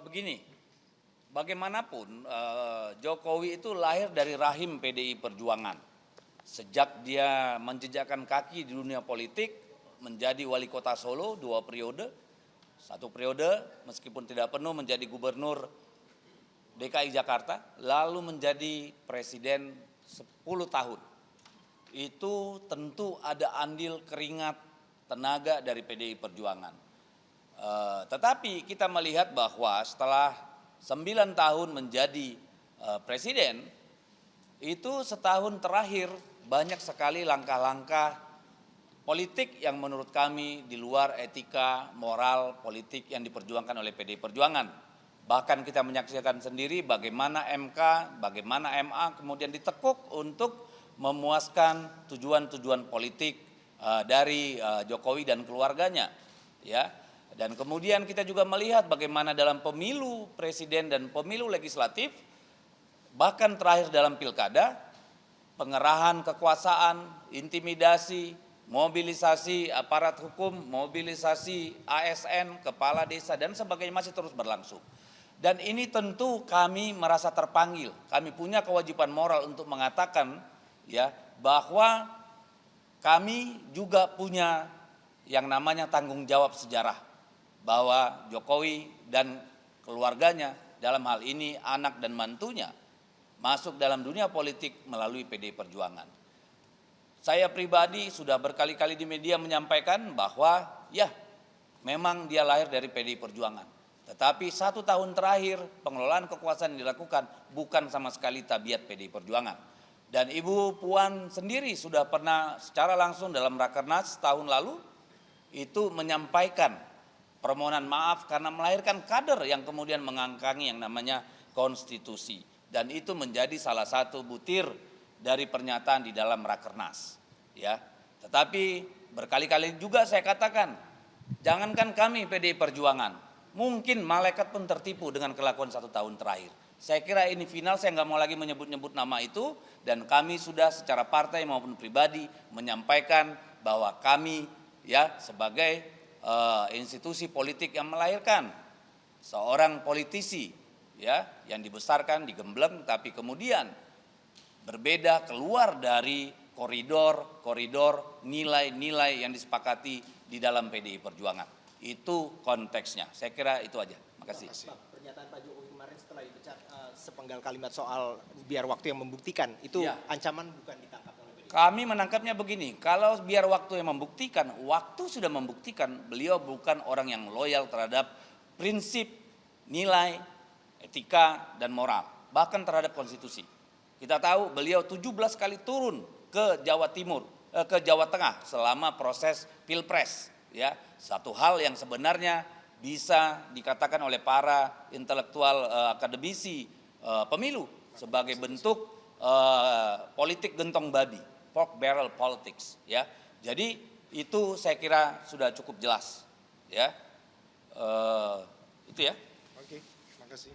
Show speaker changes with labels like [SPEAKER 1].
[SPEAKER 1] Begini, bagaimanapun Jokowi itu lahir dari rahim PDI Perjuangan. Sejak dia menjejakkan kaki di dunia politik, menjadi wali kota Solo 2 periode, 1 periode meskipun tidak penuh menjadi gubernur DKI Jakarta, lalu menjadi presiden 10 tahun. Itu tentu ada andil keringat tenaga dari PDI Perjuangan. Tetapi kita melihat bahwa setelah 9 tahun menjadi presiden, itu setahun terakhir banyak sekali langkah-langkah politik yang menurut kami di luar etika, moral, politik yang diperjuangkan oleh PDI Perjuangan. Bahkan kita menyaksikan sendiri bagaimana MK, bagaimana MA kemudian ditekuk untuk memuaskan tujuan-tujuan politik dari Jokowi dan keluarganya, ya. Dan kemudian kita juga melihat bagaimana dalam pemilu presiden dan pemilu legislatif, bahkan terakhir dalam pilkada, pengerahan kekuasaan, intimidasi, mobilisasi aparat hukum, mobilisasi ASN, kepala desa dan sebagainya masih terus berlangsung. Dan ini tentu kami merasa terpanggil, kami punya kewajiban moral untuk mengatakan ya bahwa kami juga punya yang namanya tanggung jawab sejarah, bahwa Jokowi dan keluarganya dalam hal ini anak dan mantunya masuk dalam dunia politik melalui PDI Perjuangan. Saya pribadi sudah berkali-kali di media menyampaikan bahwa ya memang dia lahir dari PDI Perjuangan. Tetapi 1 tahun terakhir pengelolaan kekuasaan yang dilakukan bukan sama sekali tabiat PDI Perjuangan. Dan Ibu Puan sendiri sudah pernah secara langsung dalam Rakernas tahun lalu itu menyampaikan permohonan maaf karena melahirkan kader yang kemudian mengangkangi yang namanya konstitusi. Dan itu menjadi salah satu butir dari pernyataan di dalam Rakernas. Ya. Tetapi berkali-kali juga saya katakan, jangankan kami PDI Perjuangan, mungkin malaikat pun tertipu dengan kelakuan 1 tahun terakhir. Saya kira ini final, saya nggak mau lagi menyebut-nyebut nama itu, dan kami sudah secara partai maupun pribadi menyampaikan bahwa kami ya sebagai institusi politik yang melahirkan seorang politisi ya yang dibesarkan, digembleng, tapi kemudian berbeda keluar dari koridor nilai-nilai yang disepakati di dalam PDI Perjuangan. Itu konteksnya. Saya kira itu aja. Makasih.
[SPEAKER 2] Pak, pernyataan Pak Jokowi kemarin setelah dipecat sepenggal kalimat soal biar waktu yang membuktikan itu ya. Ancaman bukan ditangkap oleh PDI.
[SPEAKER 1] Kami menangkapnya begini, kalau biar waktu yang membuktikan, waktu sudah membuktikan beliau bukan orang yang loyal terhadap prinsip, nilai, etika, dan moral, bahkan terhadap konstitusi. Kita tahu beliau 17 kali turun ke Jawa Timur, ke Jawa Tengah selama proses Pilpres. Ya, satu hal yang sebenarnya bisa dikatakan oleh para intelektual akademisi pemilu sebagai bentuk politik gentong babi, pork barrel politics. Ya, jadi itu saya kira sudah cukup jelas. Ya, itu ya.
[SPEAKER 2] Oke, terima kasih.